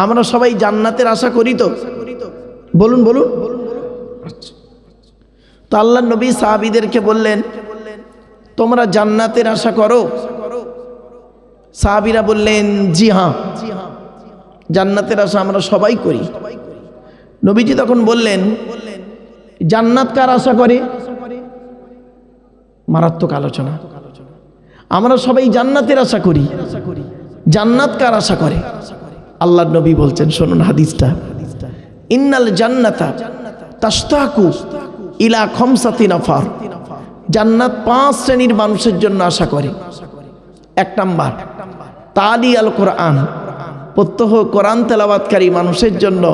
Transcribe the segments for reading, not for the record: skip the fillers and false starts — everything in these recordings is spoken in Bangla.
আমরা সবাই জান্নাতের আশা করি তো? বলুন বলুন। তো আল্লাহর নবী সাহাবীদেরকে বললেন, তোমরা জান্নাতের আশা করো? সাহাবীরা বললেন, জি হ্যাঁ, জান্নাতের আশা আমরা সবাই করি। নবীজি তখন বললেন, জান্নাত কার আশা করে? মারাত্মক আলোচনা। আমরা সবাই জান্নাতের আশা করি, জান্নাত কার আশা করে? আল্লাহর নবী বলছেন, শুনুন হাদিসটা, ইন্নাল জান্নাতা তাশতাকু ইলা খামসাতি নাফার, জান্নাত 5 শ্রেণীর মানুষের জন্য আশা করে। 1 নাম্বার, তালি আল কোরআন, প্রত্যহ কোরআন তেলাওয়াতকারী মানুষের জন্য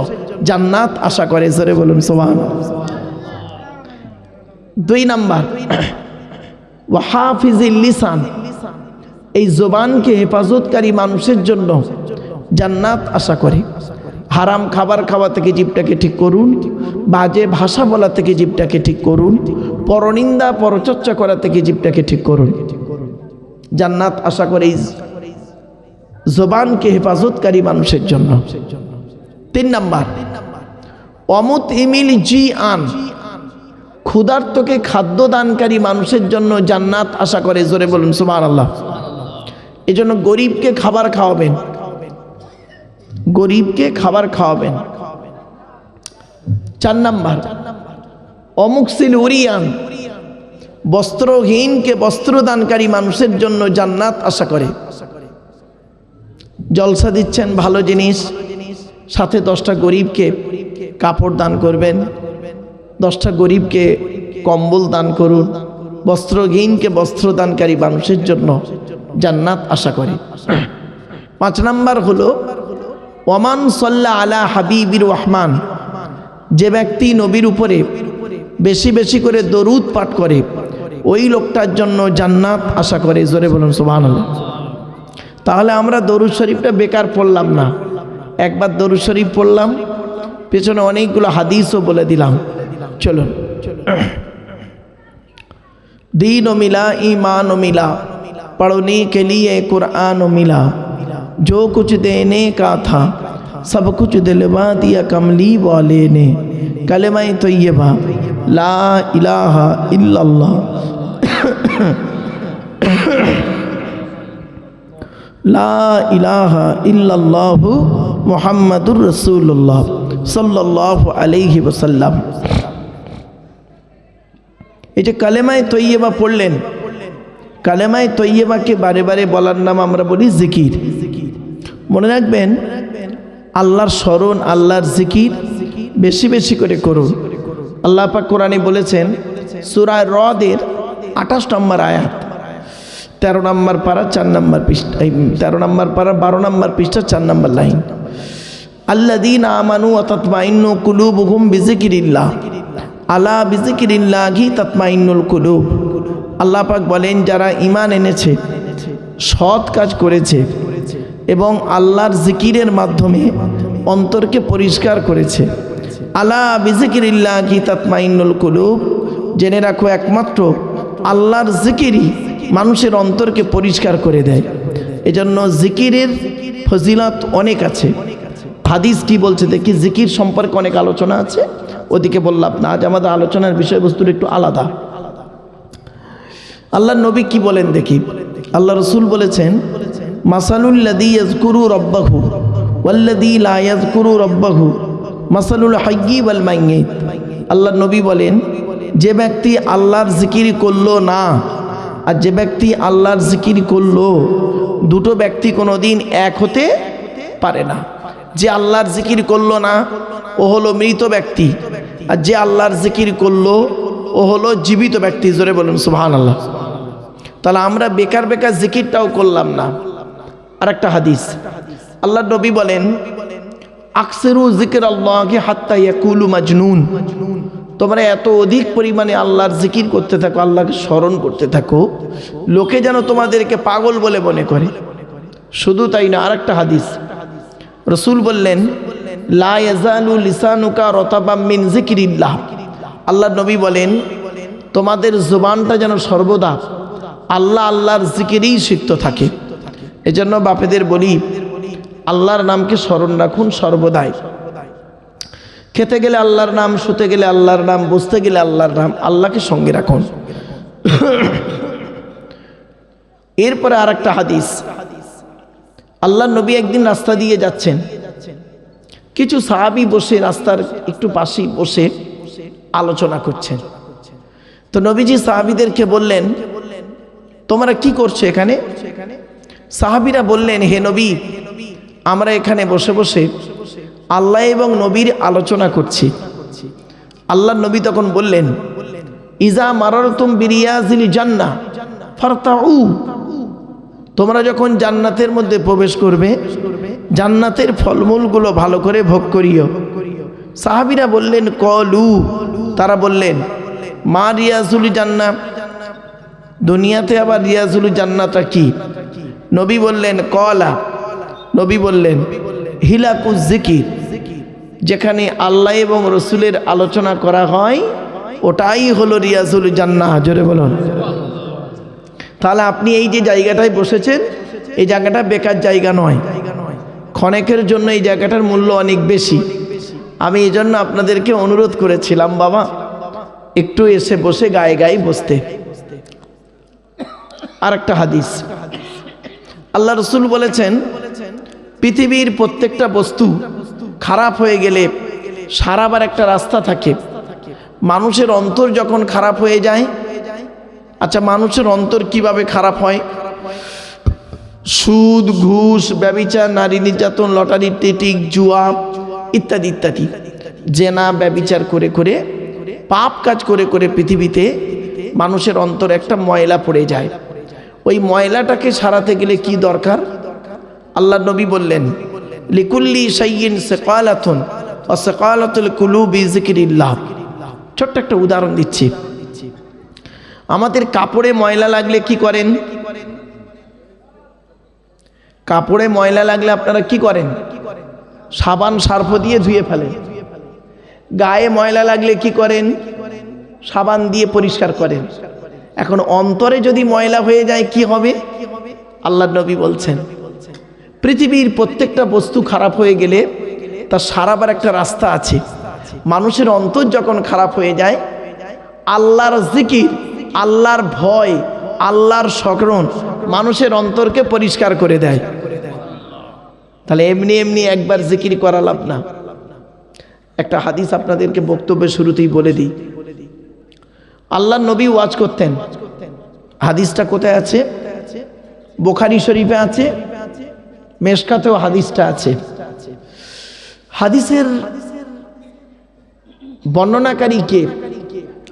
জান্নাত আশা করে। জোরে বলুন সুবহানাল্লাহ। 2 নাম্বার, ওয়া হাফিজিল লিসান, এই জবানকে হেফাজতকারী মানুষের জন্য জান্নাত আশা করে। হারাম খাবার খাওয়া থেকে জিভটাকে ঠিক করুন, বাজে ভাষা বলা থেকে জিভটাকে ঠিক করুন, পরনিন্দা পরচর্চা করা থেকে জিভটাকে ঠিক করুন। জান্নাত আশা করে এই জবানকে হেফাজতকারী মানুষের জন্য। 3 নাম্বার, অমুত ইমিল জি আন, ক্ষুধার্তকে খাদ্য দানকারী মানুষের জন্য জান্নাত আশা করে। জোরে বলুন সুবহানাল্লাহ। এজন্য গরিবকে খাবার খাওয়াবেন, গরিবকে খাবার খাওয়াবেন। 4 নাম্বার, অমুকসিল উরিয়ান, বস্ত্রহীনকে বস্ত্র দানকারী মানুষের জন্য জান্নাত আশা করে। জলসা দিচ্ছেন, ভালো জিনিস, সাথে 10টা গরিবকে কাপড় দান করবেন, 10টা গরিবকে কম্বল দান করুন, বস্ত্রহীনকে বস্ত্র দানকারী মানুষের জন্য জান্নাত আশা করে। 5 নাম্বার হলো ওমান সাল্লা আলা হাবিবির রহমান, যে ব্যক্তি নবীর উপরে বেশি বেশি করে দরুদ পাঠ করে ওই লোকটার জন্য জান্নাত আশা করে। জোরে বলুন সুবহানাল্লাহ। তাহলে আমরা দরুদ শরীফটা বেকার পড়লাম না, একবার দরুদ শরীফ পড়লাম, পেছনে অনেকগুলো হাদিসও বলে দিলাম। চলুন, दीन मिला ईमान मिला, पढ़ने के लिए कुरान मिला, जो कुछ देने का था सब कुछ दिलवा दिया कमली वाले ने, कलमा तय्यबा ला इलाहा इल्लल्लाह ला इलाहा इल्लल्लाहु मुहम्मदुर रसूलुल्लाह सल्लल्लाहु अलैहि वसल्लम। এই যে কালেমায়ে তৈয়বা পড়লেন, কালেমায়ে তৈয়বাকে বারে বারে বলার নাম আমরা বলি জিকির। মনে রাখবেন, আল্লাহর স্মরণ, আল্লাহর জিকির বেশি বেশি করে করুন। আল্লাহ পাক কোরআনে বলেছেন, সূরা রদের 28 নম্বর আয়াত, 13 নম্বর পারা 4 নম্বর পৃষ্ঠা, 13 নম্বর পারা 12 নম্বর পৃষ্ঠা 4 নম্বর লাইন, আল্লাযীনা আমানু ওয়া তাতমাইন্নু কুলুবুহুম বিযিকরিল্লাহ আলা বিযিকরিল্লাহি তাতমাইন্নুল কুলুব। আল্লাহ পাক বলেন, যারা ঈমান এনেছে, সৎ কাজ করেছে এবং আল্লাহর জিকিরের মাধ্যমে অন্তরকে পরিষ্কার করেছে, আলা বিযিকরিল্লাহি তাতমাইন্নুল কুলুব, জেনে রাখো একমাত্র আল্লাহর জিকিরই মানুষের অন্তরকে পরিষ্কার করে দেয়। এজন্য জিকিরের ফজিলত অনেক আছে। হাদিস কি বলছে দেখি, জিকির সম্পর্কে অনেক আলোচনা আছে, ওদিকে বললাম না, আজ আমাদের আলোচনার বিষয়বস্তুর একটু আলাদা। আল্লাহ নবী কি বলেন দেখি। আল্লাহ রসুল বলেছেন, মাসালুল্লাযী ইয়াযকুরু রাব্বাহু ওয়াল্লাযী লা ইয়াযকুরু রাব্বাহু মাসালুল হাইয়্যি ওয়াল মাইয়্যিত। আল্লাহ নবী বলেন, যে ব্যক্তি আল্লাহর জিকির করলো না আর যে ব্যক্তি আল্লাহর জিকির করলো, দুটো ব্যক্তি কোনোদিন এক হতে পারে না। যে আল্লাহর জিকির করলো না ও হলো মৃত ব্যক্তি, আর যে আল্লাহর জিকির করলো ও হলো জীবিত ব্যক্তি। জোরে বলুন সুবহানাল্লাহ। তাহলে আমরা বেকার বেকার জিকিরটাও করলাম না। আর একটা হাদিস, আল্লাহ নবী বলেন, আকসিরু যিকরাল্লাহি হাত্তা ইয়াকুলু মাজনুন, তোমরা এত অধিক পরিমাণে আল্লাহর জিকির করতে থাকো, আল্লাহকে স্মরণ করতে থাকো, লোকে যেন তোমাদেরকে পাগল বলে মনে করে। শুধু তাই না, আর একটা হাদিস, রসুল বললেন, লা ইয়াজালু লিসানুকা রাতাবাম মিন যিকরিল্লাহ। আল্লাহ নবী বলেন, তোমাদের জবানটা যেন সর্বদা আল্লাহ আল্লাহর জিকিরেই সিক্ত থাকে। এজন্য বাপেদের বলি, আল্লাহর নামকে স্মরণ রাখুন সর্বদাই। খেতে গেলে আল্লাহর নাম, শুতে গেলে আল্লাহর নাম, বসতে গেলে আল্লাহর নাম, আল্লাহকে সঙ্গে রাখুন। এরপরে আর একটা হাদিস, আল্লাহর নবী একদিন রাস্তা দিয়ে যাচ্ছেন, কিছু সাহাবী বসে রাস্তার একটু পাশেই বসে আলোচনা করছেন। তো নবীজি সাহাবীদেরকে বললেন, তোমরা কি করছো এখানে? সাহাবীরা বললেন, হে নবী, আমরা এখানে বসে বসে আল্লাহ এবং নবীর আলোচনা করছি। আল্লাহর নবী তখন বললেন, ইজা মারারতুম বিরিয়াজিল জান্নাহ ফারতাউ, তোমরা যখন জান্নাতের মধ্যে প্রবেশ করবে জান্নাতের ফলমূলগুলো ভালো করে ভোগ করিও। সাহাবীরা বললেন, কলু, তারা বললেন, মা রিয়াজুল জান্নাহ, দুনিয়াতে আবার রিয়াজুল জান্নাতটা কি? নবী বললেন, কলা, নবী বললেন, হিলাকুজ জিকির, যেখানে আল্লাহ এবং রসুলের আলোচনা করা হয় ওটাই হলো রিয়াজুল জান্নাহ। জোরে বলুন। তাহলে আপনি এই যে জায়গাটায় বসেছেন, এই জায়গাটা বেকার জায়গা নয়, ক্ষণেকের জন্য এই জায়গাটার মূল্য অনেক বেশি। আমি এই জন্য আপনাদেরকে অনুরোধ করেছিলাম, বাবা একটু এসে বসে গায়ে গায়ে বসতে। আর একটা হাদিস, আল্লাহ রসুল বলেছেন, পৃথিবীর প্রত্যেকটা বস্তু খারাপ হয়ে গেলে সারাবার একটা রাস্তা থাকে। মানুষের অন্তর যখন খারাপ হয়ে যায়, আচ্ছা মানুষের অন্তর কিভাবে খারাপ হয়? সুদ, ঘুষ, ব্যভিচার, নারী নির্যাতন, লটারি, টিটিক, জুয়া ইত্যাদি ইত্যাদি, জেনা, ব্যভিচার করে করে, পাপ কাজ করে করে পৃথিবীতে মানুষের অন্তর একটা ময়লা পড়ে যায়। ওই ময়লাটাকে সারাতে গেলে কি দরকার? আল্লাহ নবী বললেন, লিকুল্লি শাইইন সাকালাতুন ওয়া সাকালাতুল কুলুবি যিকরিল্লাহ। ছোট্ট একটা উদাহরণ দিচ্ছি, আমাদের কাপড়ে ময়লা লাগলে কি করেন? কাপড়ে ময়লা লাগলে আপনারা কি করেন? সাবান সার্ফ দিয়ে ধুয়ে ফেলেন। গায়ে ময়লা লাগলে কি করেন? সাবান দিয়ে পরিষ্কার করেন। এখন অন্তরে যদি ময়লা হয়ে যায় কি হবে? আল্লাহ নবী বলছেন, পৃথিবীর প্রত্যেকটা বস্তু খারাপ হয়ে গেলে তার সারাবার একটা রাস্তা আছে। মানুষের অন্তর যখন খারাপ হয়ে যায়, আল্লাহর জিকির, আল্লাহর ভয়, আল্লাহর স্মরণ মানুষের অন্তরকে পরিষ্কার করে দেয়। তাহলে এমনি এমনি একবার জিকির করা লাভ না। একটা হাদিস আপনাদেরকে বক্তব্যের শুরুতেই বলে দিই, আল্লাহর নবী ওয়াজ করতেন। হাদিসটা কোথায় আছে? বুখারী শরীফে আছে, মেশকাতেও হাদিসটা আছে। হাদিসের বর্ণনাকারী কে?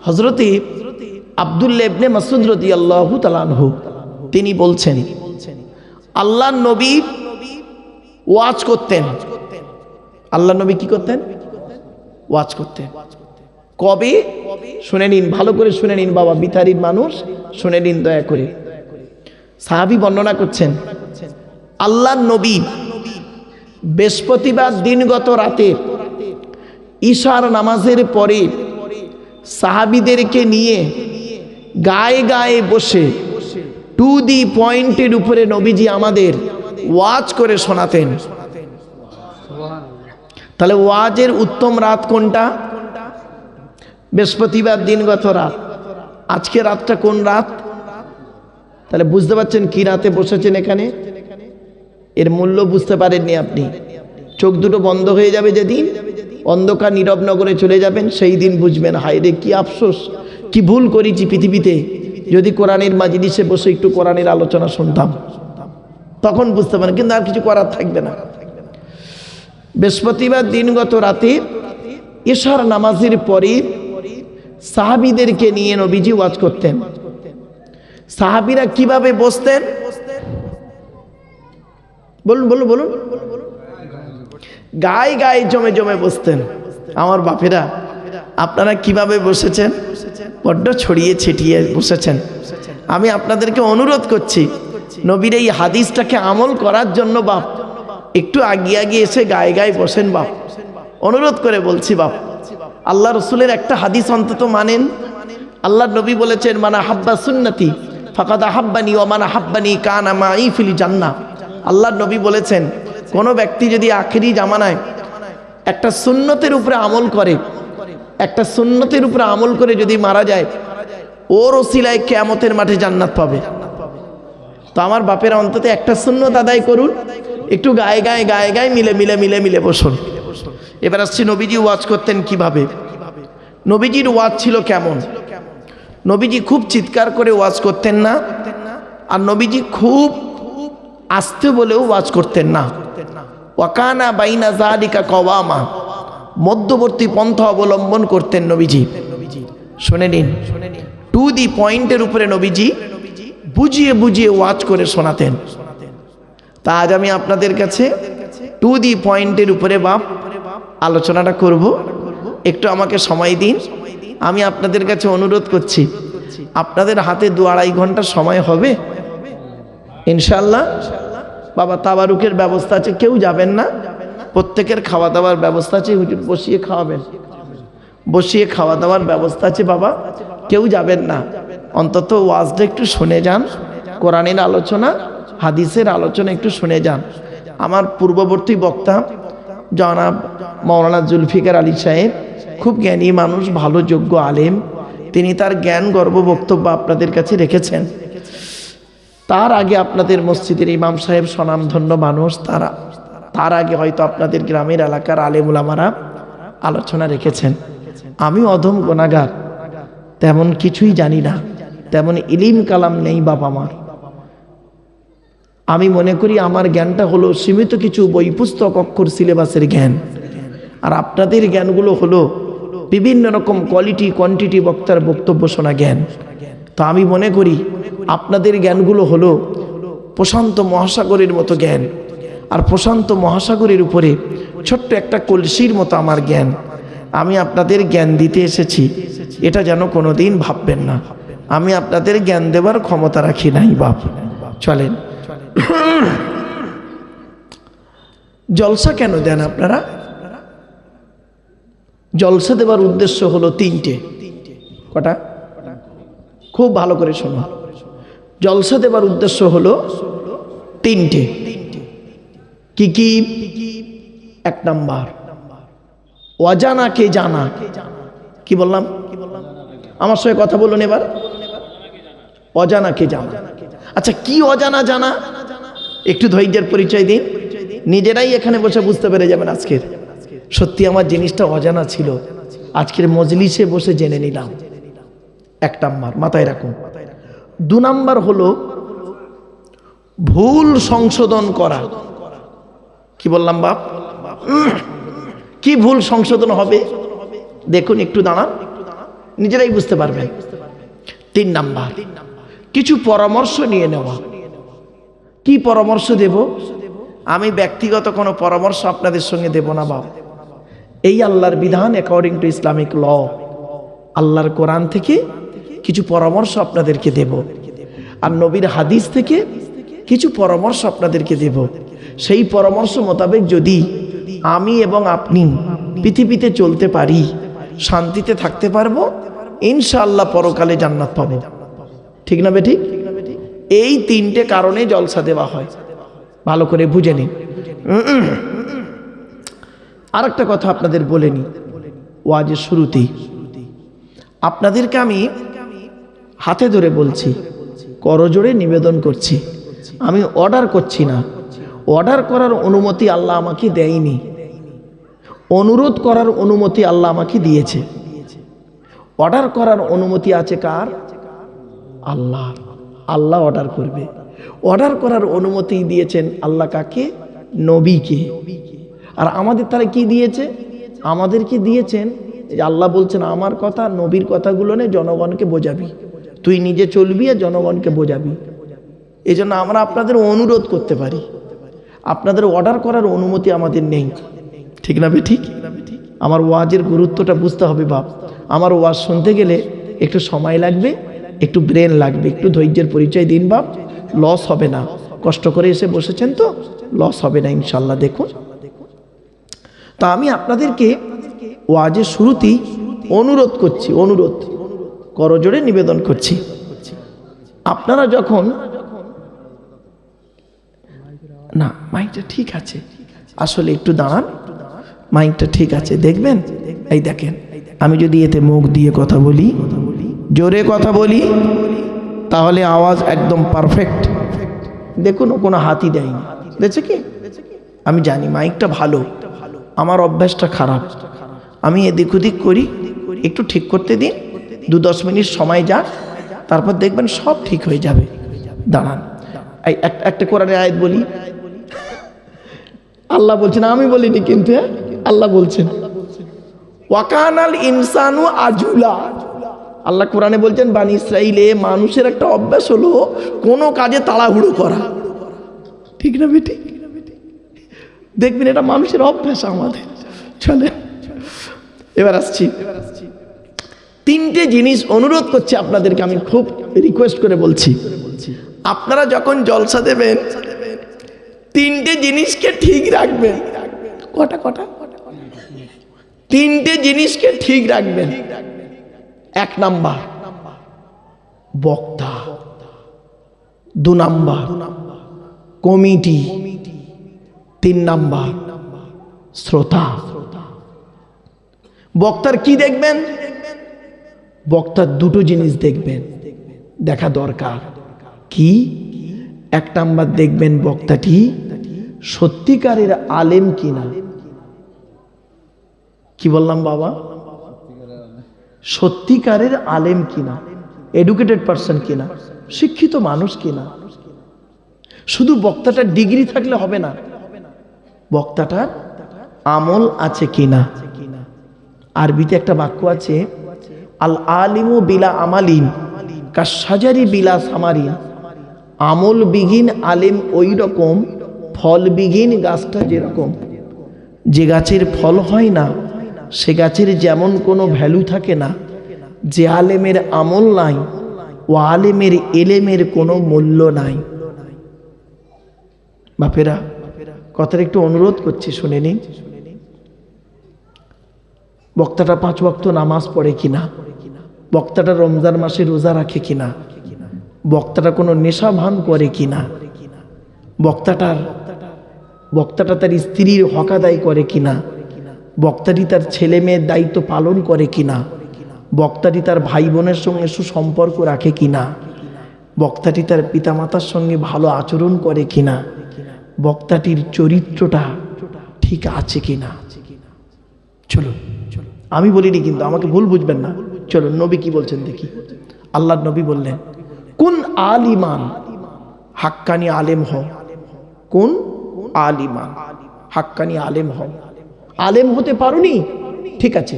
হযরতে আব্দুল্লাহ ইবনে মাসউদ রাদিয়াল্লাহু তাআলা আনহু। তিনি বলছেন, আল্লাহর নবী ওয়াজ করতেন। আল্লাহর নবী কি করতেন? ওয়াজ করতেন। কবে? শুনে নিন, ভালো করে শুনে নিন বাবা, বিতারির মানুষ শুনে নিন দয়া করে। সাহাবী বর্ণনা করছেন, আল্লাহর নবী বৃহস্পতিবার দিনগত রাতে ঈশার নামাজের পরে সাহাবীদেরকে নিয়ে গায়ে গায়ে বসে টু দি পয়েন্টের উপরে নবীজি আমাদের ওয়াজ করে শোনাতেন। তাহলে ওয়াজের উত্তম রাত কোনটা? বৃহস্পতিবার দিনগত রাত। আজকে রাতটা কোন রাত? তাহলে বুঝতে পারছেন কি রাতে বসেছেন এখানে? এর মূল্য বুঝতে পারেননি আপনি। চোখ দুটো বন্ধ হয়ে যাবে যেদিন, অন্ধকার নীরব নগরে চলে যাবেন, সেই দিন বুঝবেন, হায় রে কি আফসোস, কি ভুল করেছি পৃথিবীতে। যদি কোরআনের মাজলিসে বসে একটু কোরআনের আলোচনা শুনতাম, তখন বুঝতে পারেন, কিন্তু আর কিছু করার থাকবে না। বৃহস্পতিবার দিনগত রাতে ঈশার নামাজের পরে সাহাবীদেরকে নিয়ে নবীজি ওয়াজ করতেন। সাহাবীরা কিভাবে বসতেন? বলুন বলুন বলুন। গায়ে গায়ে জমে জমে বসতেন। আমার বাপেরা, আপনারা কিভাবে বসেছেন? বড্ড ছড়িয়ে ছিটিয়ে বসেছেন। আমি আপনাদেরকে অনুরোধ করছি, নবীর এই হাদিসটাকে আমল করার জন্য বাপ একটু আগিয়ে আগিয়ে এসে গায়ে গায়ে বসেন বাপ, অনুরোধ করে বলছি বাপ। আল্লাহ রসুলের একটা হাদিস অন্তত মানেন। আল্লাহ নবী বলেছেন, মানা হাব্বা সুন্নতি ফাকাদ আহাব্বানি ওয়া মানা হাব্বানি কানা মাই ফিল জান্নাহ। আল্লাহ নবী বলেছেন, কোনো ব্যক্তি যদি আখেরি জামানায় একটা সুন্নতের উপরে আমল করে, একটা সুন্নতের উপরে আমল করে যদি মারা যায়, ওর ওসিলায় কিয়ামতের মাঠে জান্নাত পাবে। তো আমার বাপেরা অন্তত একটা সুন্নত আদায় করুন, একটু গায়ে গায়ে গায়ে গায়ে মিলে মিলে মিলে মিলে বসুন। এবার আসছি নবীজি ওয়াজ করতেন কিভাবে, নবীজির ওয়াজ ছিল কেমন। নবীজি খুব চিৎকার করে ওয়াজ করতেন না, আর নবীজি খুব আস্তে বলেও ওয়াজ করতেন না। ওয়াকানা বাইনা যালিকা কওয়ামা, মধ্যবর্তী পন্থা অবলম্বন করতেন নবীজি। শুনে নিন, টু দি পয়েন্টের উপরে নবীজি বুঝিয়ে বুঝিয়ে ওয়াজ করে শোনাতেন। তা আজ আমি আপনাদের কাছে টু দি পয়েন্টের উপরে বাপ আলোচনাটা করব। একটু আমাকে সময় দিন। আমি আপনাদের কাছে অনুরোধ করছি, আপনাদের হাতে 2-2.5 ঘন্টা সময় হবে ইনশাল্লাহ। বাবা তাবারুকের ব্যবস্থা আছে, কেউ যাবেন না, প্রত্যেকের খাওয়া দাওয়ার ব্যবস্থা আছে, হুজুর বসিয়ে খাওয়াবেন, বসিয়ে খাওয়া দাওয়ার ব্যবস্থা আছে। বাবা কেউ যাবেন না, অন্তত ওয়াজটা একটু শুনে যান, কোরআনের আলোচনা হাদিসের আলোচনা একটু শুনে যান। আমার পূর্ববর্তী বক্তা জনাব মাওলানা জুলফিকার আলী সাহেব খুব জ্ঞানী মানুষ, ভালো যোগ্য আলেম, তিনি তার জ্ঞান গর্ব বক্তব্য আপনাদের কাছে রেখেছেন। তার আগে আপনাদের মসজিদের ইমাম সাহেব স্বনামধন্য মানুষ, তার আগে হয়তো আপনাদের গ্রামের এলাকার আলেম উলামারা আলোচনা রেখেছেন। আমি অধম গুনাহগার, তেমন কিছুই জানি না, তেমন ইলিম কালাম নেই বাপ আমার। আমি মনে করি আমার জ্ঞানটা হলো সীমিত কিছু বই পুস্তক অক্ষর সিলেবাসের জ্ঞান, আর আপনাদের জ্ঞানগুলো হলো বিভিন্ন রকম কোয়ালিটি কোয়ান্টিটি বক্তার বক্তব্য শোনা জ্ঞান। তো আমি মনে করি আপনাদের জ্ঞানগুলো হলো প্রশান্ত মহাসাগরের মতো জ্ঞান, আর প্রশান্ত মহাসাগরের উপরে ছোট্ট একটা কলসির মতো আমার জ্ঞান। আমি আপনাদের জ্ঞান দিতে এসেছি, এটা যেন কোনোদিন ভাববেন না আমি আপনাদের জ্ঞান দেবার ক্ষমতা রাখি নাই বাপ। চলেন, জলসা কেন দেন আপনারা? জলসা দেবার উদ্দেশ্য হলো 3টে। কটা? খুব ভালো করে শোনো। জলসা দেবার উদ্দেশ্য হলো 3টে। কি কি? 1 নাম্বার অজানাকে জানা। কি বললাম? আমার সঙ্গে কথা বলুন এবার। অজানাকে জানা। আচ্ছা, কি অজানা জানা? একটু ধৈর্যের পরিচয় দিন, নিজেরাই এখানে বসে বুঝতে পেরে যাবেন। আজকের সত্যি আমার জিনিসটা অজানা ছিল, আজকের মজলিসে বসে জেনে নিলাম। 1 নাম্বার মাথায় রাখুন। 2 নাম্বার হলো ভুল সংশোধন করা। কি বললাম বাপ? কি ভুল সংশোধন হবে দেখুন, একটু দাঁড়ান, নিজেরাই বুঝতে পারবেন। 3 নাম্বার কিছু পরামর্শ নিয়ে নেওয়া। কি পরামর্শ দেব? আমি ব্যক্তিগত কোনো পরামর্শ আপনাদের সঙ্গে দেব না বাপ। এই আল্লাহর বিধান অ্যাকর্ডিং টু ইসলামিক ল, আল্লাহর কোরআন থেকে কিছু পরামর্শ আপনাদেরকে দেব, আর নবীর হাদিস থেকে কিছু পরামর্শ আপনাদেরকে দেব। সেই পরামর্শ মোতাবেক যদি আমি এবং আপনি পৃথিবীতে চলতে পারি, শান্তিতে থাকতে পারবো, ইনশাআল্লাহ পরকালে জান্নাত পাবো। ঠিক না বেঠিক? এই 3টে কারণে জলসা দেওয়া হয়, ভালো করে বুঝে নিন। আর একটা কথা আপনাদের বলে নি, ওয়াজের শুরুতেই আপনাদেরকে আমি হাতে ধরে বলছি, করজোড়ে নিবেদন করছি, আমি অর্ডার করছি না। অর্ডার করার অনুমতি আল্লাহ আমাকে দেয়নি, অনুরোধ করার অনুমতি আল্লাহ আমাকে দিয়েছে। অর্ডার করার অনুমতি আছে কার? আল্লাহ। আল্লাহ অর্ডার করবে। অর্ডার করার অনুমতি দিয়েছেন আল্লাহ কাকে? নবীকে। আর আমাদের তারা কি দিয়েছে? আমাদেরকে দিয়েছেন যে আল্লাহ বলছেন আমার কথা নবীর কথাগুলো নে জনগণকে বোঝাবি, তুই নিজে চলবি আর জনগণকে বোঝাবি। এই জন্য আমরা আপনাদের অনুরোধ করতে পারি, আপনাদের অর্ডার করার অনুমতি আমাদের নেই। ঠিক না ঠিক? আমার ওয়াজের গুরুত্বটা বুঝতে হবে বাপ। আমার ওয়াজ শুনতে গেলে একটু সময় লাগবে, একটু ব্রেন লাগবে, একটু ধৈর্যের পরিচয় দিন বাপ। লস হবে না, কষ্ট করে এসে বসেছেন তো, লস হবে না ইনশাল্লাহ। দেখুন, তা আমি আপনাদেরকে ওয়াজের শুরুতেই অনুরোধ করছি, অনুরোধ করজোড়ে নিবেদন করছি, আপনারা যখন না মাইকটা ঠিক আছে, আসলে একটু দাঁড়ান, মাইকটা ঠিক আছে দেখবেন। এই দেখেন, আমি যদি এতে মুখ দিয়ে কথা বলি, জোরে কথা বলি, তাহলে আওয়াজ একদম পারফেক্ট। দেখুন, ও কোনো হাতই দেয়নি, দেখছে কি? আমি জানি মাইকটা ভালো, আমার অভ্যাসটা খারাপ, আমি এদিক ওদিক করি, একটু ঠিক করতে দিন, 2-10 মিনিট সময় যাক, তারপর দেখবেন সব ঠিক হয়ে যাবে। দাঁড়ান, এই একটা কোরআনের আয়াত বলি। আল্লাহ বলছেন, আমি বলিনি কিন্তু, আল্লাহ বলছেন ওয়াকানাল ইনসানু আজুলা। আল্লাহ কোরআনে বলছেন, বানি ইসরাইলে মানুষের একটা অভ্যাস হলো কোনো কাজে তাড়াহুড়ো করা। ঠিক না বেটি? দেখবেন এটা মানুষের অভ্যাস আমাদের। চলে, এবার আসছি। 3টে জিনিস অনুরোধ করছি আপনাদেরকে, আমি খুব রিকোয়েস্ট করে বলছি, আপনারা যখন জলসা দেবেন 3টে জিনিসকে ঠিক রাখবেন। কটা? 3টে জিনিসকে ঠিক রাখবেন। 1 নাম্বার বক্তা, 2 নাম্বার কমিটি, 3 নাম্বার শ্রোতা। বক্তার কি দেখবেন? বক্তার 2টো জিনিস দেখবেন, দেখা দরকার। কি? 1 নাম্বার দেখবেন বক্তাটি সত্যিকারের আলেম কিনা। কি বললাম বাবা? সত্যিকারের আলেম কিনা, এডুকেটেড পারসন কিনা, শিক্ষিত মানুষ কিনা। শুধু বক্তাটার ডিগ্রি থাকলে হবে না, বক্তাটার আমল আছে কিনা। আরবিতে একটা বাক্য আছে, আল আলিমু বিলা আমালিন কাশাজারি বিলা সামারিন। আমল বিহীন আলেম ওই রকম, ফল বিহীন গাছটা যেরকম। যে গাছের ফল হয় না সে গাছের যেমন কোনো ভ্যালু থাকে না, যে আলেমের আমল নাই ও আলেমের এলেমের কোনো মূল্য নাই। বাপেরা, কথাটা একটু অনুরোধ করছি, শুনে নিন। বক্তাটা 5 ওয়াক্ত নামাজ পড়ে কিনা, বক্তাটা রমজান মাসে রোজা রাখে কিনা, বক্তাটা কোনো নেশা ভান করে কিনা, বক্তাটা তার স্ত্রীর হক আদায় করে কিনা, বক্তাটি তার ছেলে মেয়ের দায়িত্ব পালন করে কিনা, বক্তাটি তার ভাই বোনের সঙ্গে সুসম্পর্ক রাখে কিনা, বক্তাটি তার পিতামাতার সঙ্গে ভালো আচরণ করে কিনা, বক্তাটির চরিত্রটা ঠিক আছে কিনা। চলুন, আমি বলিনি কিন্তু, আমাকে ভুল বুঝবেন না। চলুন, নবী কি বলছেন দেখি। আল্লাহর নবী বললেন, কোন আলিমান, হাক্কানি আলেম হও। কোন আলিমান, হাক্কানি আলেম হও। আলেম হতে পারোনি, ঠিক আছে,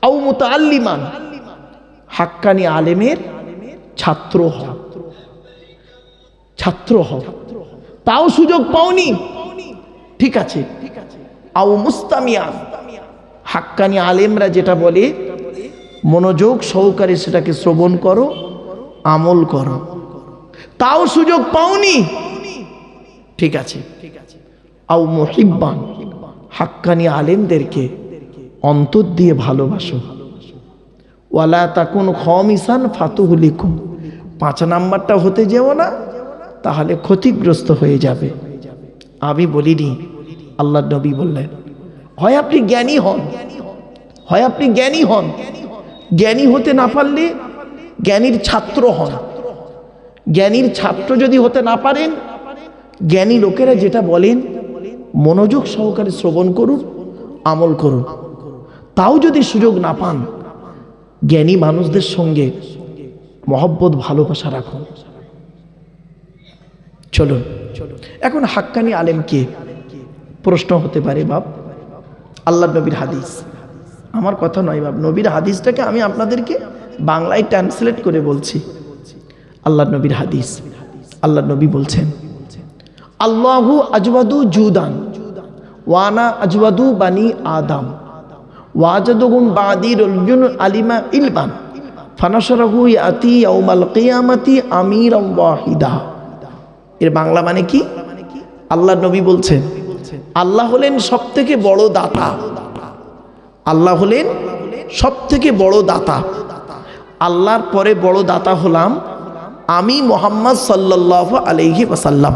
আও মুতাআল্লিমান, হাক্কানি আলেমের ছাত্র হও। তাও সুযোগ পাওনি, ঠিক আছে। আও মুস্তামিয়ান, হাক্কানি আলেমরা যেটা বলে মনোযোগ সহকারে সেটাকে শ্রবণ করো, আমল করো, তাও সুযোগ পাওনি, ঠিক আছে। আও মুহিব্বান, হাক্কানি আলেমদেরকে অন্তর দিয়ে ভালোবাসো। ওয়ালা তাকুন খামিসান ফাতুহলিকুম, 5 নাম্বারটা হতে যেও না, তাহলে ক্ষতিগ্রস্ত হয়ে যাবে। আমি বলিনি, আল্লাহর নবী বললেন, হয় আপনি জ্ঞানী হন, জ্ঞানী হতে না পারলে জ্ঞানীর ছাত্র হন। জ্ঞানীর ছাত্র যদি হতে না পারেন, জ্ঞানী লোকেরা যেটা বলেন মনোযোগ সহকারে শ্রবণ করুন, আমল করুন। তাও যদি সুযোগ না পান, জ্ঞানী মানুষদের সঙ্গে মহব্বত ভালোবাসা রাখুন। চলুন, এখন হাক্কানি আলেম কে? প্রশ্ন হতে পারে বাপ, আল্লাহ নবীর হাদিস, আমার কথা নয় বাপ, নবীর হাদিসটাকে আমি আপনাদেরকে বাংলায় ট্রান্সলেট করে বলছি। আল্লাহ নবীর হাদিস, আল্লাহ নবী বলছেন, আল্লাহু আজওয়াদু জুদান ওয়ানা আজওয়াদু বানি আদম ওয়াজাদুহুম বাদি রাজুল আলিমা ইলবান ফানাশরাহু ইয়াতি ইয়াউমাল কিয়ামাতি আমিরান ওয়াহিদা। এর বাংলা মানে কি? আল্লাহ নবী বলছেন, আল্লাহ হলেন সবথেকে বড় দাতা। আল্লাহ হলেন সবথেকে বড় দাতা। আল্লাহর পরে বড় দাতা হলাম আমি, মুহাম্মদ সাল্লাল্লাহু আলাইহি ওয়াসাল্লাম।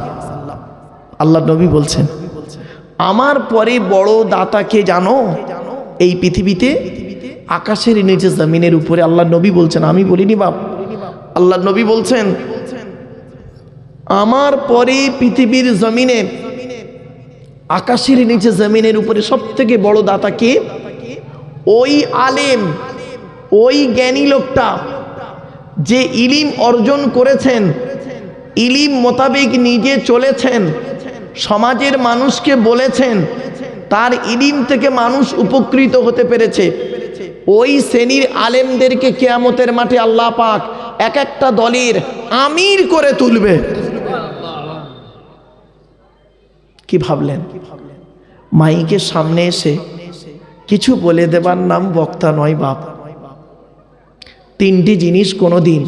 আল্লাহ নবী বলছেন, আমার পরে বড় দাতা কে জানো এই পৃথিবীতে? আকাশের নিচে জমিনের উপরে। আল্লাহ নবী বলছেন, আমি বলিনি বাপ, আল্লাহ নবী বলছেন আমার পরে পৃথিবীর জমিনে আকাশের নিচে জমিনের উপরে সব থেকে বড় দাতা কে? ওই আলেম, ওই জ্ঞানী লোকটা যে ইলিম অর্জন করেছেন, ইলিম মোতাবেক নিজে চলেছেন, সমাজের মানুষকে বলেছেন, তার ইলিম থেকে মানুষ উপকৃত হতে পেরেছে। ওই শ্রেণীর আলেমদেরকে কিয়ামতের মাঠে আল্লাহ পাক এক একটা দলের আমির করে তুলবে। কি ভাবলেন? মাইকের সামনে এসে কিছু বলে দেবার নাম বক্তা নয় বাপ। তিনটি জিনিস কোনোদিন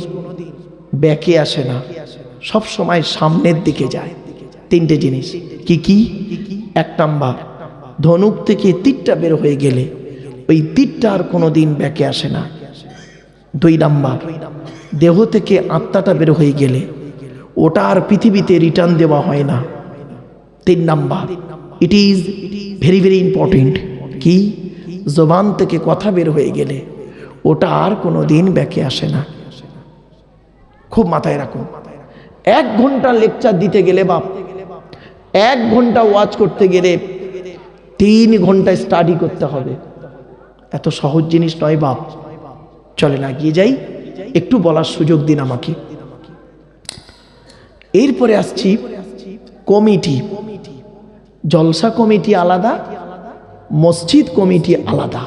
ব্যাকে আসে না, সব সময় সামনের দিকে যায়। তিনটে জিনিস কি কি? এক নাম্বার, ধনুক থেকে তীরটা বের হয়ে গেলে ওই তীরটা আর কোনোদিন ব্যাকে আসে না। দুই নাম্বার, দেহ থেকে আত্মাটা বের হয়ে গেলে ওটা আর পৃথিবীতে রিটার্ন দেওয়া হয় না। তিন number, it is very very important, কি? জবান থেকে কথা বের হয়ে গেলে ওটা আর কোনো দিন ব্যাকে আসে না। খুব মাথায় রাখুন। 1 ঘন্টা লেকচার দিতে গেলে বাপ, 1 ঘন্টা ওয়াজ করতে গেলে 3 ঘন্টা স্টাডি করতে হবে। এত সহজ জিনিস নয় বাপ। চলেন এগিয়ে যাই, একটু বলার সুযোগ দিন আমাকে। এরপরে আসছি কমিটি। জলসা কমিটি আলাদা, মসজিদ কমিটি আলাদা।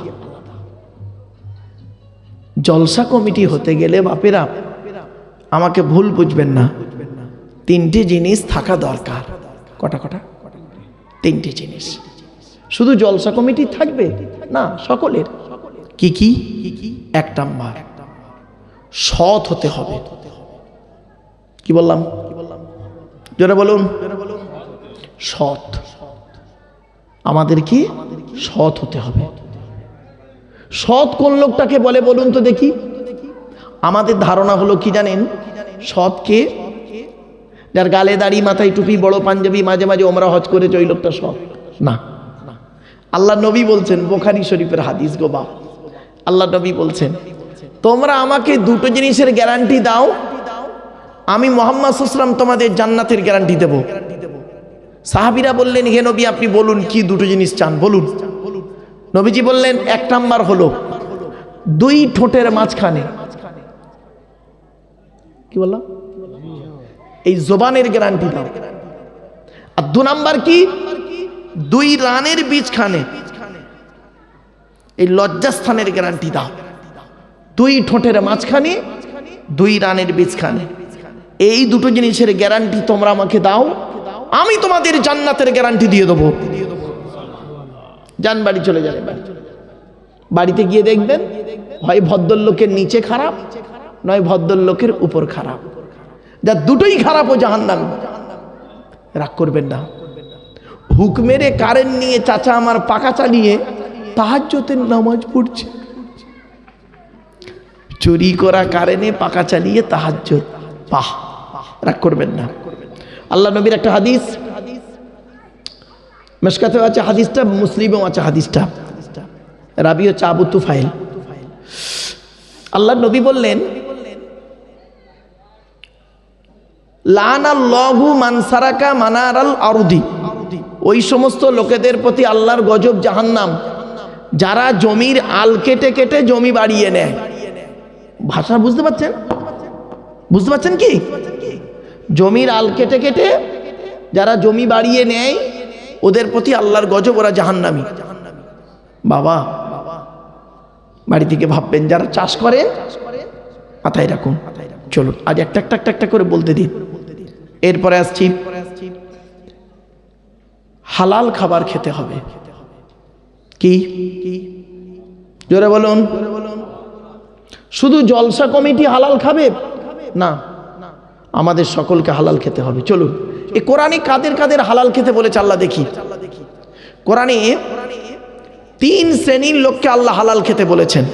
জলসা কমিটি হতে গেলে বাপেরা আমাকে ভুল বুঝবেন না, 3টে জিনিস থাকা দরকার। কটা কটা? 3টে জিনিস। শুধু জলসা কমিটি থাকবে না, সকলের। কি কি? 1 নাম্বার, সৎ হতে হবে। কি বললাম? জোরে বলুন। সৎ। আমাদের কি সৎ হতে হবে। সৎ কোন লোকটাকে বলে বলুন তো দেখি? আমাদের ধারণা হলো কি জানেন? সৎ কে? যার গালে দাড়ি, মাথায় টুপি, বড় পাঞ্জাবি, মাঝে মাঝে ওমরা হজ করেছে, ওই লোকটা সৎ না। আল্লাহ নবী বলছেন, বুখারী শরীফের হাদিস গো বাপ, আল্লাহ নবী বলছেন তোমরা আমাকে 2টো জিনিসের গ্যারান্টি দাও, আমি মুহাম্মদ সাল্লাল্লাহু আলাইহি ওয়াসাল্লাম তোমাদের জান্নাতের গ্যারান্টি দেব। সাহাবীরা বললেন, হে নবী আপনি বলুন কি 2টো জিনিস চান, বলুন। নবীজি বললেন, 1 নাম্বার হলো 2 ঠোঁটের মাঝখানে। কি বললাম? এই জবানের গ্যারান্টি দাও। আর 2 নাম্বার কি? 2 রানের বীজখানে, এই লজ্জাস্থানের গ্যারান্টি দাও। 2 ঠোঁটের মাঝখানে, 2 রানের বীজখানে। এই 2টো জিনিসের গ্যারান্টি তোমরা আমাকে দাও, আমি তোমাদের জান্নাতের গ্যারান্টি দিয়ে দেবো। যান বাড়ি চলে যান। বাড়িতে গিয়ে দেখবেন হয় ভদ্রলোকের নিচে খারাপ, নয় ভদ্রলোকের উপর খারাপ। যা দুটোই খারাপ ও জাহান্নামী। রাগ করবেন না। হুকমেরে কারেন্ট নিয়ে চাচা আমার পাকা চালিয়ে তাহাজ্জুদের নামাজ পড়ছে। চুরি করা কারেন্টে পাকা চালিয়ে তাহাজ্জুদ, বাহ! রাগ করবেন না। আল্লাহ নবীর একটা হাদিস, মিশকাতেও আছে হাদিসটা, মুসলিমেও আছে হাদিসটা, রাবি হচ্ছে আবু তুফাইল। আল্লাহ নবী বললেন, লানাল্লাহু মান সারাকা মানারাল আরদি, ওই সমস্ত লোকেদের প্রতি আল্লাহর গজব, জাহান্নাম, যারা জমির আল কেটে কেটে জমি বাড়িয়ে নেয়। ভাষা বুঝতে পারছেন? বুঝতে পারছেন কি? জমির আল কেটে কেটে যারা জমি বাড়িয়ে নেয়, ওদের প্রতি আল্লাহর গজব, ওরা জাহান্নামী। বাবা বাড়ি থেকে ভাববেন, যারা চাষ করে মাথায় রাখুন। চলুন আজ একটা একটা একটা একটা করে বলতে দিন। এরপরে আসছি, হালাল খাবার খেতে হবে। কি? জোরে বলুন। শুধু জলসা কমিটি হালাল খাবে না, আমাদের সকলকে হালাল খেতে হবে। চলুন এই কোরআনে কাদের কাদের হালাল খেতে বলেছে আল্লাহ দেখি। কোরআনে 3 শ্রেণীর লোককে আল্লাহ হালাল খেতে বলেছেন।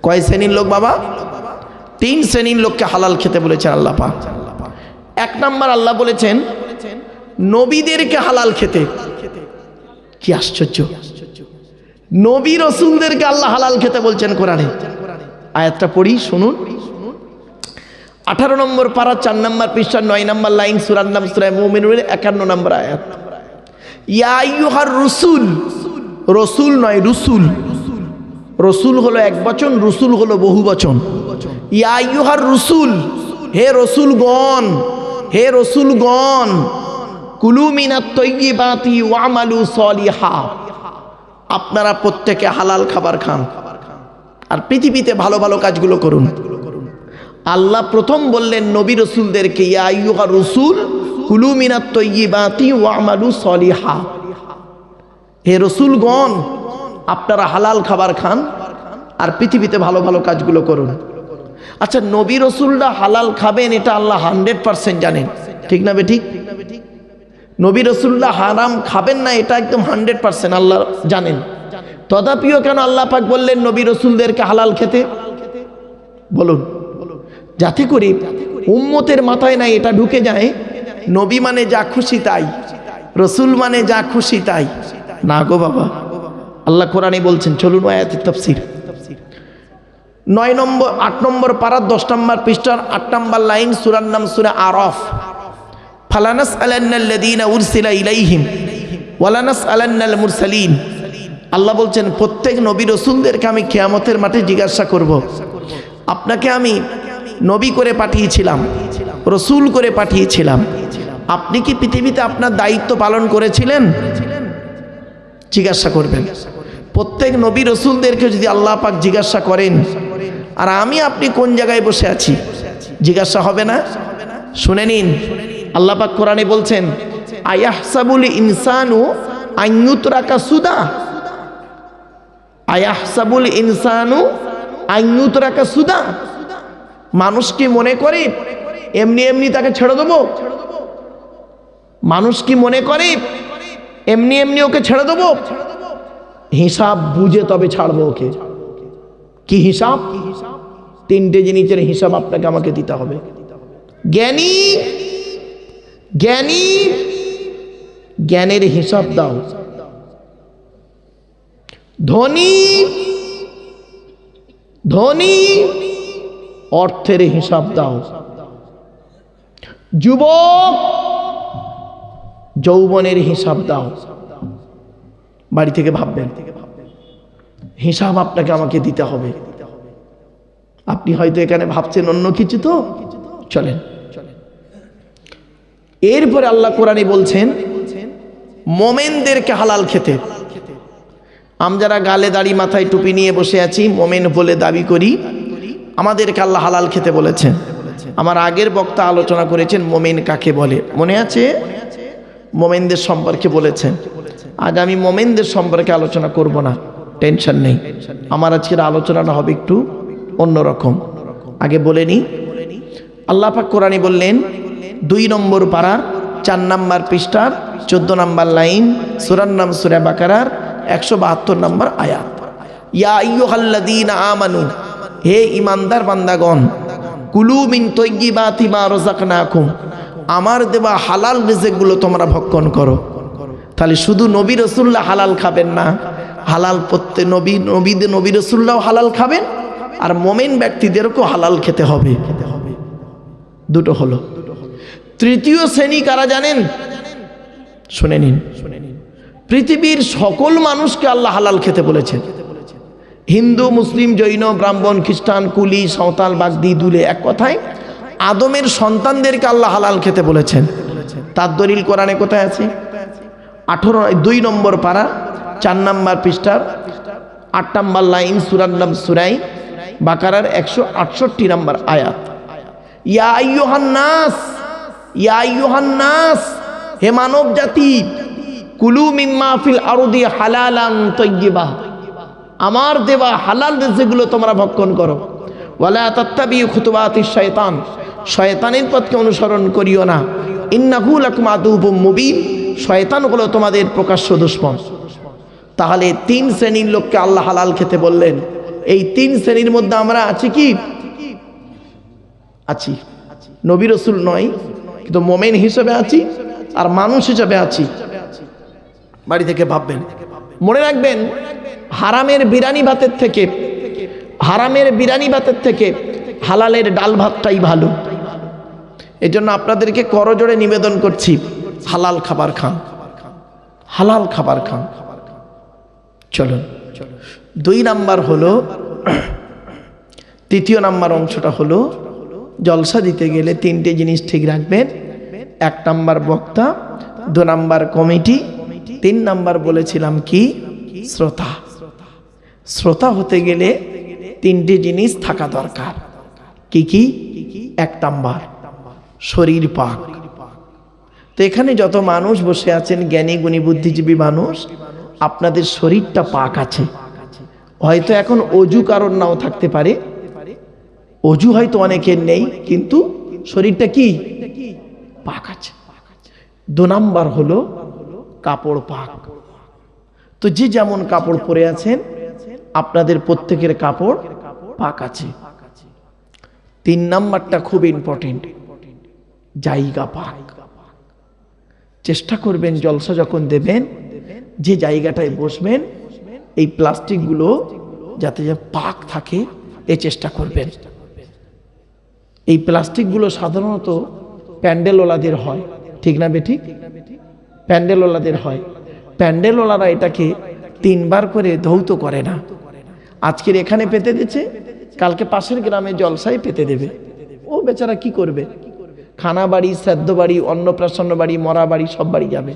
কয় শ্রেণীর লোক বাবা? 3 শ্রেণীর লোককে হালাল খেতে বলেছেন আল্লাহ পাক। 1 নাম্বার আল্লাহ বলেছেন নবীদেরকে হালাল খেতে। কি আশ্চর্য! নবী রাসূলদেরকে আল্লাহ হালাল খেতে বলছেন কোরআনে। আয়াতটা পড়ি, শুনুন। 18 নম্বর পারা 4 নম্বর পৃষ্ঠা 9 নম্বর লাইন, সূরার নাম সূরা মুমিনুনের 51 নম্বর আয়াত। ইয়া আইয়ুহার রসুল, রসুল নয় রসুল, রসুল হলো এক বচন, রসুল হলো বহু বচন। ইয়া আইয়ুহার রসুল, হে রসুলগণ, হে রসুলগণ, কুলু মিনাত তাইয়্যিবাতি ওয়ামালু সলিহা, আপনারা প্রত্যেকে হালাল খাবার খান আর পৃথিবীতে ভালো ভালো কাজগুলো করুন। আল্লাহ প্রথম বললেন নবী রসুলদেরকে, ইয়া আইয়ুহার রসুল কুলু মিনাত তাইয়্যিবাতি ওয়ামালু সলিহা, হে রসুলগণ, আপনারা হালাল খাবার খান আর পৃথিবীতে ভালো ভালো কাজগুলো করুন। আচ্ছা, নবী রসুলরা হালাল খাবেন এটা আল্লাহ 100% জানেন, ঠিক না বেঠিক? নবী রসুলরা হারাম খাবেন না এটা একদম 100% আল্লাহ জানেন। তথাপিও কেন আল্লাহ পাক বললেন নবী রসুলদেরকে হালাল খেতে? বলুন, যাতে করে উম্মতের মাথায় না এটা ঢুকে যায় নবী মানে যা খুশি তাই, রসুল মানে যা খুশি তাই। না গো বাবা, আল্লাহ কোরআনে বলছেন, চলুন আয়াতের তাফসীর। 8 নম্বর পারা 10 নম্বর পৃষ্ঠার 8 নম্বর লাইন, সূরার নাম সূরা আরাফ। ফালানাসআলান্নাল্লাযীনা উরসিলা ইলাইহিম ওয়ালানাসআলান্নাল মুরসালিন। আল্লাহ বলছেন প্রত্যেক নবী রসুলদেরকে আমি কিয়ামতের মাঠে জিজ্ঞাসা করব, আপনাকে আমি নবী করে পাঠিয়েছিলাম, রসুল করে পাঠিয়েছিলাম, আপনি কি পৃথিবীতে আপনার দায়িত্ব পালন করেছিলেন? জিজ্ঞাসা করবেন। প্রত্যেক নবী রসুলদেরকে যদি আল্লাহ পাক জিজ্ঞাসা করেন, আর আমি আপনি কোন জায়গায় বসে আছি, জিজ্ঞাসা হবে না? শুনে নিন, আল্লাহ পাক কোরআনে বলছেন, আয়াহসাবুল ইনসানু আইয়ুতরাকা সুদা, আয়াহসাবুল ইনসানু আইয়ুতরাকা সুদা, মানুষ কি মনে করে এমনি এমনি তাকে ছেড়ে দেবো? মানুষ কি মনে করে এমনি এমনি ওকে ছেড়ে দেবো? হিসাব বুঝে তবে ছাড়বো ওকে। কি হিসাব? 3টে জিনিসের হিসাব আপনাকে আমাকে দিতে হবে। জ্ঞানী, জ্ঞানী, জ্ঞানের হিসাব দাও। ধনী, ধনী, অর্থের হিসাব দাও। যুবক, যৌবনের হিসাব দাও। বাড়ি থেকে ভাববেন, হিসাব আপনাকে আমাকে দিতে হবে। আপনি হয়তো এখানে ভাবছেন অন্য কিছু, তো চলেন। এরপরে আল্লাহ কোরআনে বলছেন মোমেনদেরকে হালাল খেতে। আমরা গালে দাড়ি মাথায় টুপি নিয়ে বসে আছি, মোমেন বলে দাবি করি, আমাদেরকে আল্লাহ হালাল খেতে বলেছেন। আমার আগের বক্তা আলোচনা করেছেন মোমেন কাকে বলে, মনে আছে? মোমেনদের সম্পর্কে বলেছেন। আজ আমি মোমেনদের সম্পর্কে আলোচনা করব না, টেনশন নেই। আমার আজকের আলোচনাটা হবে একটু অন্যরকম। আগে বলে নি, আল্লাহ পাক কোরআনে বললেন 2 নম্বর পারার 4 নম্বর পৃষ্ঠার 14 নম্বর লাইন, সূরার নাম সূরা বাকারার 172 নম্বর আয়াত। ইয়া আইয়ুহাল্লাযীনা আমানু, হে ঈমানদার বান্দাগণ, কুলু মিন তাইয়্যিবাতি মা রাযাকনাকুম, আমার দেওয়া হালাল রিজিকগুলো তোমরা ভক্ষণ করো। তাহলে শুধু নবী রাসূলরা হালাল খাবেন না, হালাল প্রত্যেক নবী রাসূলরাও হালাল খাবেন, আর মুমিন ব্যক্তিদেরকেও হালাল খেতে হবে। দুটো হলো। তৃতীয় শ্রেণী কারা জানেন? শুনে নিন, পৃথিবীর সকল মানুষকে আল্লাহ হালাল খেতে বলেছেন। হিন্দু, মুসলিম, জৈন, ব্রাহ্মণ, খ্রিস্টান, কুলি, সাঁওতাল, বাগদি, দুলে, এক কথায় আদমের সন্তানদেরকে আল্লাহ হালাল খেতে বলেছেন। তার দলিল কোরআনে কোথায় আছে? 2 নম্বর পারা 4 নম্বর পৃষ্ঠার 8 নম্বর লাইন, সূরার নাম সূরা বাকারার 168 নম্বর আয়াত। ইয়া আইয়ুহান নাস, ইয়া আইয়ুহান নাস, হে মানব জাতি, কুলু মিম্মা ফিল আরদি হালালান তাইয়্যিবা, আমার দেওয়া হালাল রিজিকগুলো তোমরা ভক্ষণ করো। ওয়ালা তাত্তাবিউ খুতুওয়াতিশ শায়তান, শয়তানের পথকে অনুসরণ করিও না। ইন্নাহু লাকুম আদুউম মুবিন, শয়তান হলো তোমাদের প্রকাশ্য দুশমন। তাহলে 3 শ্রেণীর লোককে আল্লাহ হালাল খেতে বললেন। এই 3 শ্রেণীর মধ্যে আমরা আছি কি? আছি। নবী রাসূল নয়, কিন্তু মুমিন হিসেবে আছি আর মানুষ হিসেবে আছি। বাড়ি থেকে ভাববেন। মনে রাখবেন, হারামের বিরিয়ানি ভাতের থেকে হালালের ডাল ভাতটাই ভালো। এই জন্য আপনাদেরকে করজোড়ে নিবেদন করছি, হালাল খাবার খান, হালাল খাবার খান। চলুন, 2 নাম্বার হলো, তৃতীয় নাম্বার অংশটা হলো, জলসা দিতে গেলে 3টে জিনিস ঠিক রাখবেন। 1 নাম্বার বক্তা, 2 নাম্বার কমিটি, 3 নাম্বার বলেছিলাম কি শ্রোতা। শ্রোতা হতে গেলে 3টে জিনিস থাকা দরকার। কি কি? 1 নাম্বার শরীর পাক। তো এখানে যত মানুষ বসে আছেন, জ্ঞানী গুণী বুদ্ধিজীবী মানুষ, আপনাদের শরীরটা পাক আছে। হয়তো এখন অজু কারণ নাও থাকতে পারে, অজু হয়তো অনেকের নেই, কিন্তু শরীরটা কি পাক আছে। 2 নাম্বার হলো কাপড় পাক। তো যে যেমন কাপড় পরে আছেন, আপনাদের প্রত্যেকের কাপড় পাক আছে। 3 নাম্বারটা খুব ইম্পর্টেন্ট, জায়গা পাক। চেষ্টা করবেন জলসা যখন দেবেন, যে জায়গাটায় বসবেন এই প্লাস্টিকগুলো যাতে পাক থাকে, এই চেষ্টা করবেন। এই প্লাস্টিকগুলো সাধারণত প্যান্ডেলওয়ালাদের হয়, ঠিক না বেঠিক? প্যান্ডেলওয়ালাদের হয়। প্যান্ডেলওয়ালারা এটাকে 3 বার করে ধৌত করে না। আজকের এখানে পেতে দিচ্ছে, কালকে পাশের গ্রামে জলসায় পেতে দেবে। ও বেচারা কি করবে? খানা বাড়ি, শ্রাদ্ধ বাড়ি, অন্নপ্রাশন বাড়ি, মরা বাড়ি, সব বাড়ি যাবে।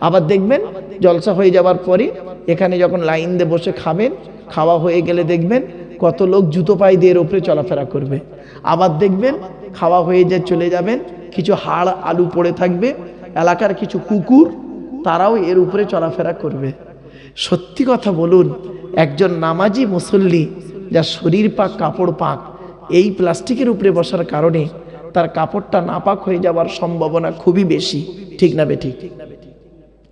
আবার দেখবেন জলসা হয়ে যাওয়ার পরে এখানে যখন লাইন দিয়ে বসে খাবেন, খাওয়া হয়ে গেলে দেখবেন কত লোক জুতো পায়ে দিয়ে এর উপরে চলাফেরা করবে। আবার দেখবেন খাওয়া হয়ে যে চলে যাবেন, কিছু হাড় আলু পড়ে থাকবে, এলাকার কিছু কুকুর তারাও এর উপরে চলাফেরা করবে। সত্যি কথা বলুন, একজন নামাজি মুসল্লি যার শরীর পাক, কাপড় পাক, এই প্লাস্টিকের উপরে বসার কারণে তার কাপড়টা নাপাক হয়ে যাওয়ার সম্ভাবনা খুবই বেশি, ঠিক না বেঠিক?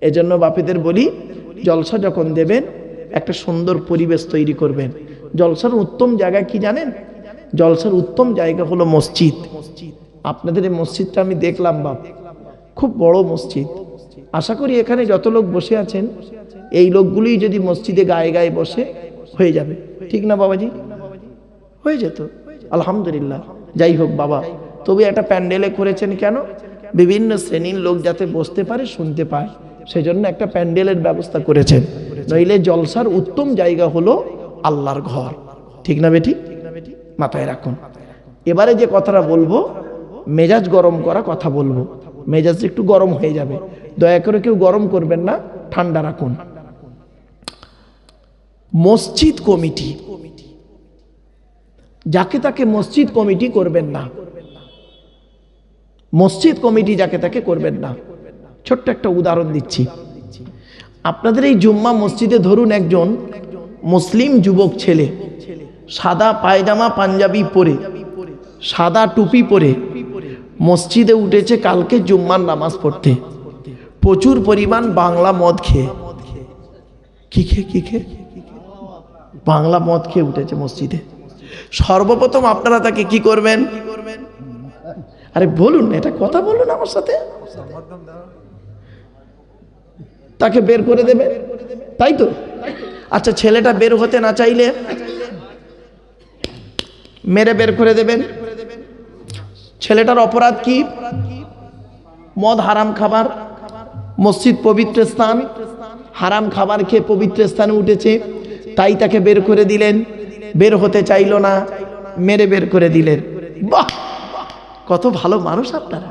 এজন্য বাপেদের বলি, জলসা যখন দেবেন একটা সুন্দর পরিবেশ তৈরি করবেন। জলসার উত্তম জায়গা কি জানেন? জলসার উত্তম জায়গা হলো মসজিদ। আপনাদের এই মসজিদটা আমি দেখলাম বাপ, খুব বড় মসজিদ। আশা করি এখানে যত লোক বসে আছেন, এই লোকগুলি যদি মসজিদে গায়ে গায়ে বসে হয়ে যাবে, ঠিক না বাবাজি? হয়ে যেত, আলহামদুলিল্লাহ। যাই হোক বাবা, তবে একটা প্যান্ডেলে করেছেন কেন? বিভিন্ন শ্রেণীর লোক যাতে বসতে পারে, শুনতে পায়, সেজন্য একটা প্যান্ডেলের ব্যবস্থা করেছেন। নইলে জলসার উত্তম জায়গা হলো আল্লাহর ঘর, ঠিক না বেটি? মাথায় রাখুন। এবারে যে কথাটা বলবো, মেজাজ গরম করা কথা বলবো, মেজাজ একটু গরম হয়ে যাবে, দয়া করে কেউ গরম করবেন না, ঠান্ডা রাখুন। মসজিদ কমিটি, যাকে তাকে মসজিদ কমিটি করবেন না। মসজিদ কমিটি যাকে তাকে করবেন না। ছোট্ট একটা উদাহরণ দিচ্ছি। আপনাদের এই জুম্মা মসজিদে ধরুন একজন মুসলিম যুবক ছেলে সাদা পায়জামা পাঞ্জাবি পরে, সাদা টুপি পরে মসজিদে উঠেছে কালকে জুম্মার নামাজ পড়তে, প্রচুর পরিমাণ বাংলা মদ খেয়ে। কি খেয়ে? বাংলা মদ খেয়ে উঠেছে মসজিদে। সর্বপ্রথম আপনারা তাকে কি করবেন? আরে বলুন, এটা কথা বলুন আমার সাথে। তাকে বের করে দেবে, তাই তো? আচ্ছা, ছেলেটা বের হতে না চাইলে মেরে বের করে দেবেন। ছেলেটার অপরাধ কি? মদ হারাম খাবার, মসজিদ পবিত্র স্থান, হারাম খাবার খেয়ে পবিত্র স্থানে উঠেছে, তাই তাকে বের করে দিলেন। বের হতে চাইল না, মেরে বের করে দিলেন। বাহ, কত ভালো মানুষ আপনারা!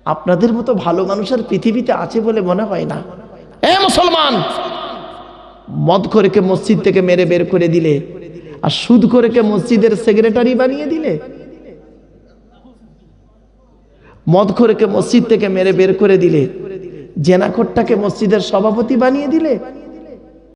আপনাদের মতো ভালো মানুষের পৃথিবীতে আছে বলে মনে হয় না। এ মুসলমান, মদখোরকে মসজিদ থেকে মেরে বের করে দিলে, আর সুদখোরকে মসজিদের সেক্রেটারি বানিয়ে দিলে। মদখোরকে মসজিদ থেকে মেরে বের করে দিলে, জেনাখোরটাকে মসজিদের সভাপতি বানিয়ে দিলে।